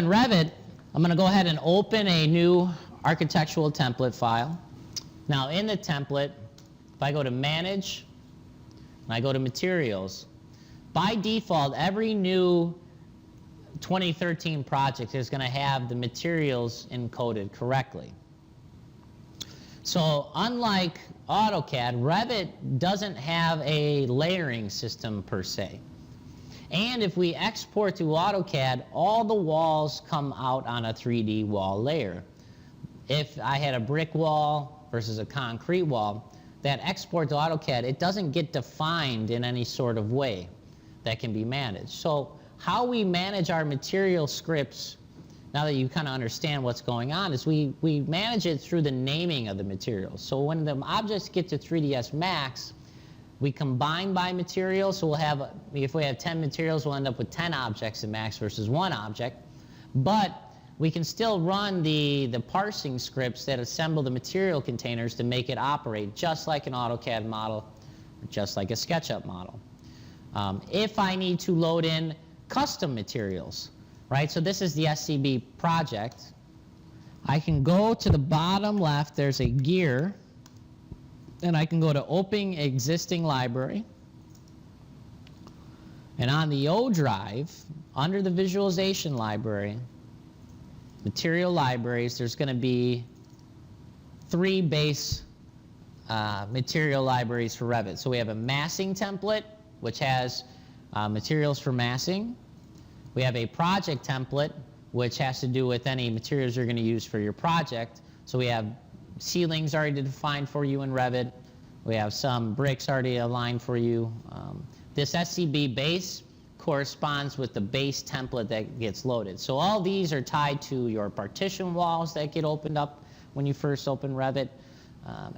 Revit, I'm going to go ahead and open a new architectural template file. Now in the template, if I go to Manage, and I go to Materials, by default, every new 2013 project is going to have the materials encoded correctly. So unlike AutoCAD, Revit doesn't have a layering system per se. And if we export to AutoCAD, all the walls come out on a 3D wall layer. If I had a brick wall versus a concrete wall, that export to AutoCAD, it doesn't get defined in any sort of way that can be managed. So how we manage our material scripts, now that you kind of understand what's going on, is we manage it through the naming of the materials. So when the objects get to 3ds Max, we combine by material. So we'll have, if we have 10 materials, we'll end up with 10 objects in Max versus 1 object. But we can still run the parsing scripts that assemble the material containers to make it operate just like an AutoCAD model, or just like a SketchUp model. If I need to load in custom materials, right? So this is the SCB project. I can go to the bottom left, there's a gear, and I can go to Open Existing Library. And on the O drive, under the Visualization Library, Material Libraries, there's going to be 3 base material libraries for Revit. So we have a massing template, which has materials for massing. We have a project template, which has to do with any materials you're going to use for your project. So we have ceilings already defined for you in Revit. We have some bricks already aligned for you. This SCB base corresponds with the base template that gets loaded. So all these are tied to your partition walls that get opened up when you first open Revit.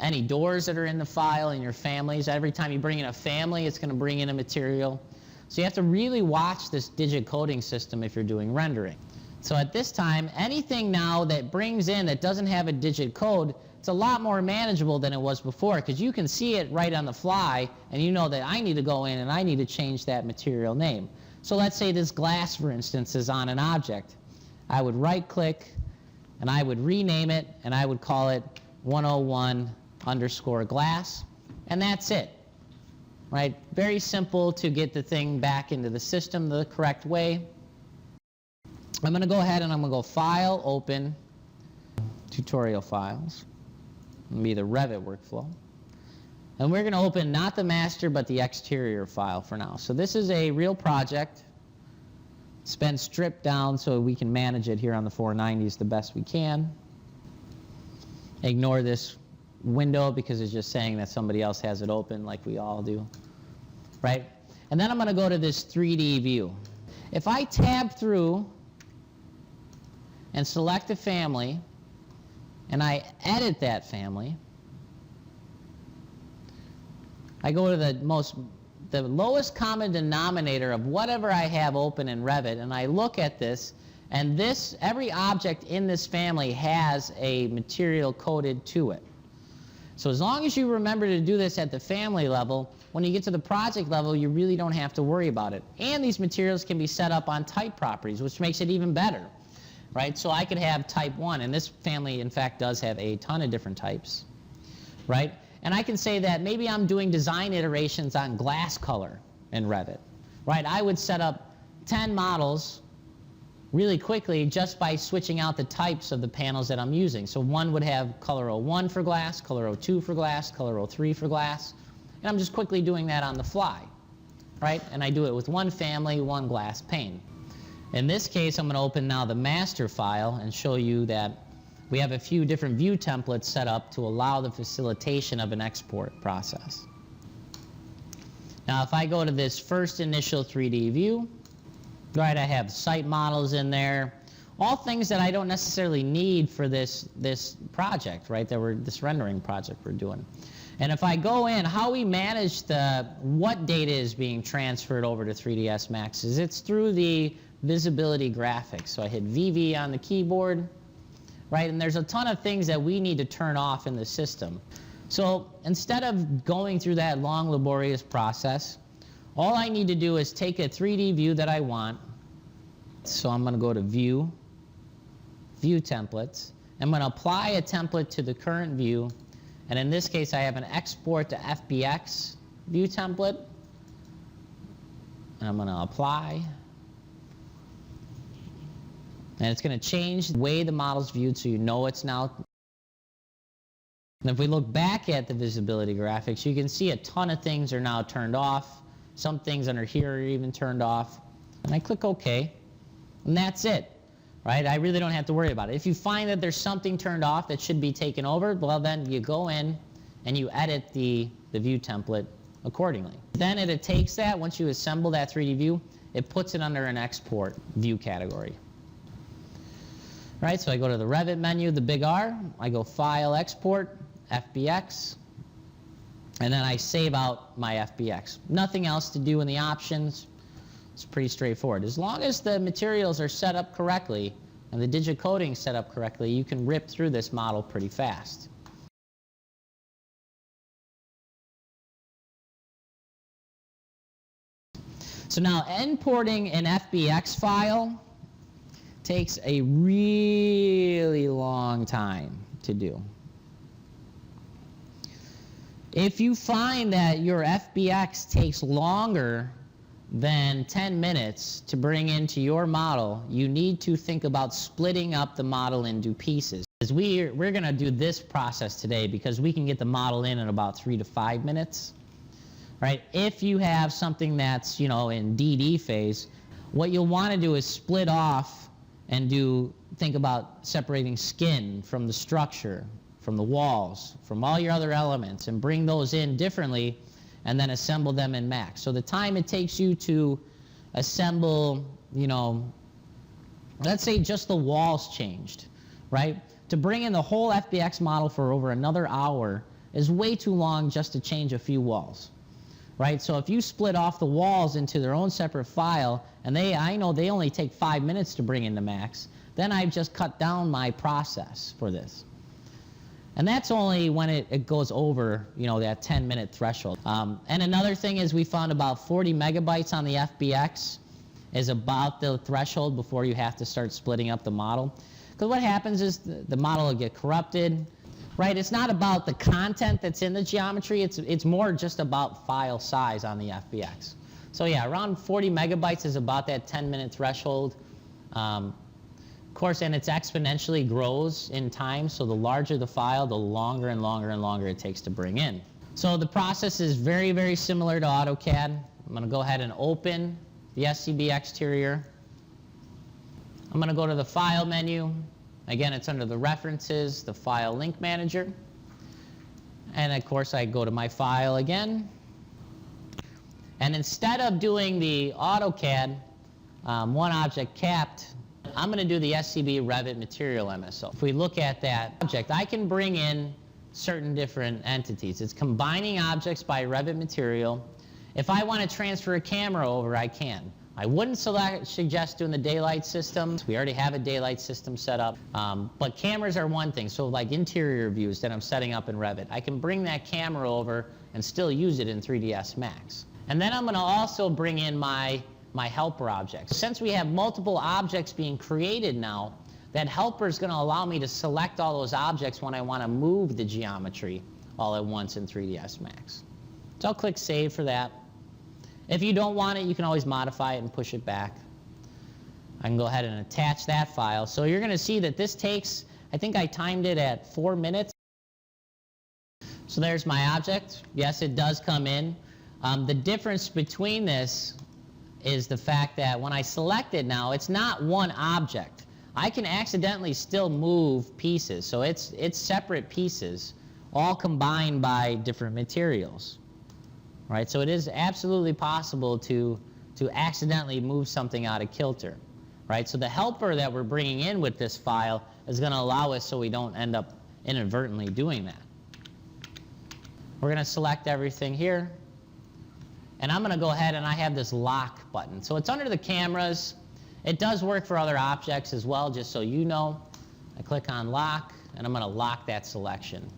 Any doors that are in the file in your families. Every time you bring in a family, it's going to bring in a material. So you have to really watch this digit coding system if you're doing rendering. So at this time, anything now that brings in that doesn't have a digit code, it's a lot more manageable than it was before, because you can see it right on the fly, and you know that I need to go in and I need to change that material name. So let's say this glass, for instance, is on an object. I would right-click, and I would rename it, and I would call it 101_glass, and that's it. Right? Very simple to get the thing back into the system the correct way. I'm going to go ahead and I'm going to go File, Open, Tutorial Files. It'll be the Revit workflow. And we're going to open not the master but the exterior file for now. So this is a real project. It's been stripped down so we can manage it here on the 490s the best we can. Ignore this window because it's just saying that somebody else has it open like we all do. Right? And then I'm going to go to this 3D view. If I tab through and select a family, and I edit that family, I go to the lowest common denominator of whatever I have open in Revit, and I look at this, and every object in this family has a material coded to it. So as long as you remember to do this at the family level, when you get to the project level, you really don't have to worry about it. And these materials can be set up on type properties, which makes it even better. Right? So I could have type 1, and this family, in fact, does have a ton of different types. Right? And I can say that maybe I'm doing design iterations on glass color in Revit. Right? I would set up 10 models really quickly just by switching out the types of the panels that I'm using. So one would have color 01 for glass, color 02 for glass, color 03 for glass. And I'm just quickly doing that on the fly. Right? And I do it with one family, one glass pane. In this case, I'm going to open now the master file and show you that we have a few different view templates set up to allow the facilitation of an export process. Now, if I go to this first initial 3D view, right, I have site models in there, all things that I don't necessarily need for this project, right, this rendering project we're doing. And if I go in, how we manage what data is being transferred over to 3ds Max is it's through the visibility graphics. So I hit VV on the keyboard, right? And there's a ton of things that we need to turn off in the system. So instead of going through that long, laborious process, all I need to do is take a 3D view that I want. So I'm going to go to View, view templates. I'm going to apply a template to the current view. And in this case, I have an export to FBX view template. And I'm going to apply. And it's going to change the way the model's viewed so you know it's now. And if we look back at the visibility graphics, you can see a ton of things are now turned off. Some things under here are even turned off. And I click OK. And that's it. Right? I really don't have to worry about it. If you find that there's something turned off that should be taken over, well then you go in and you edit the view template accordingly. Then it takes that, once you assemble that 3D view, it puts it under an export view category. Right, so I go to the Revit menu, the big R, I go File, Export, FBX, and then I save out my FBX. Nothing else to do in the options. It's pretty straightforward. As long as the materials are set up correctly and the digit coding is set up correctly, you can rip through this model pretty fast. So now importing an FBX file takes a really long time to do. If you find that your FBX takes longer than 10 minutes to bring into your model, you need to think about splitting up the model into pieces. We're going to do this process today because we can get the model in about 3 to 5 minutes. Right? If you have something that's, in DD phase, what you'll want to do is split off and think about separating skin from the structure, from the walls, from all your other elements, and bring those in differently and then assemble them in Max. So the time it takes you to assemble, let's say just the walls changed, right? To bring in the whole FBX model for over another hour is way too long just to change a few walls. Right? So if you split off the walls into their own separate file, and I know they only take 5 minutes to bring into Max, then I've just cut down my process for this. And that's only when it goes over, that 10-minute threshold. And another thing is we found about 40 megabytes on the FBX is about the threshold before you have to start splitting up the model. Because what happens is the model will get corrupted. Right? It's not about the content that's in the geometry. It's more just about file size on the FBX. So yeah, around 40 megabytes is about that 10-minute threshold. Of course, and it exponentially grows in time. So the larger the file, the longer and longer and longer it takes to bring in. So the process is very, very similar to AutoCAD. I'm going to go ahead and open the SCB exterior. I'm going to go to the File menu. Again, it's under the References, the File Link Manager. And of course, I go to my file again. And instead of doing the AutoCAD one object capped, I'm going to do the SCB Revit Material MSO. If we look at that object, I can bring in certain different entities. It's combining objects by Revit Material. If I want to transfer a camera over, I can. I wouldn't suggest doing the daylight system. We already have a daylight system set up. But cameras are one thing. So like interior views that I'm setting up in Revit, I can bring that camera over and still use it in 3ds Max. And then I'm going to also bring in my helper objects. Since we have multiple objects being created now, that helper is going to allow me to select all those objects when I want to move the geometry all at once in 3ds Max. So I'll click Save for that. If you don't want it, you can always modify it and push it back. I can go ahead and attach that file. So you're going to see that this takes, I think I timed it at 4 minutes. So there's my object. Yes, it does come in. The difference between this is the fact that when I select it now, it's not one object. I can accidentally still move pieces. So it's separate pieces, all combined by different materials. Right? So it is absolutely possible to accidentally move something out of kilter. Right? So the helper that we're bringing in with this file is going to allow us so we don't end up inadvertently doing that. We're going to select everything here. And I'm going to go ahead and I have this lock button. So it's under the cameras. It does work for other objects as well, just so you know. I click on lock, and I'm going to lock that selection.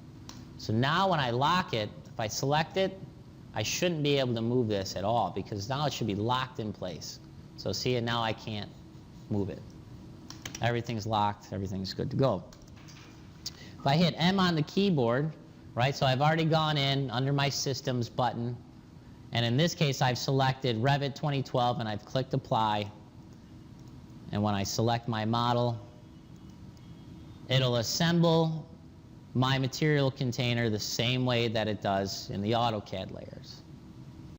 So now when I lock it, if I select it, I shouldn't be able to move this at all because now it should be locked in place. So see it now, I can't move it. everything's locked, everything's good to go. If I hit M on the keyboard, right, so I've already gone in under my Systems button, and in this case I've selected Revit 2012 and I've clicked Apply. And when I select my model, it'll assemble my material container the same way that it does in the AutoCAD layers.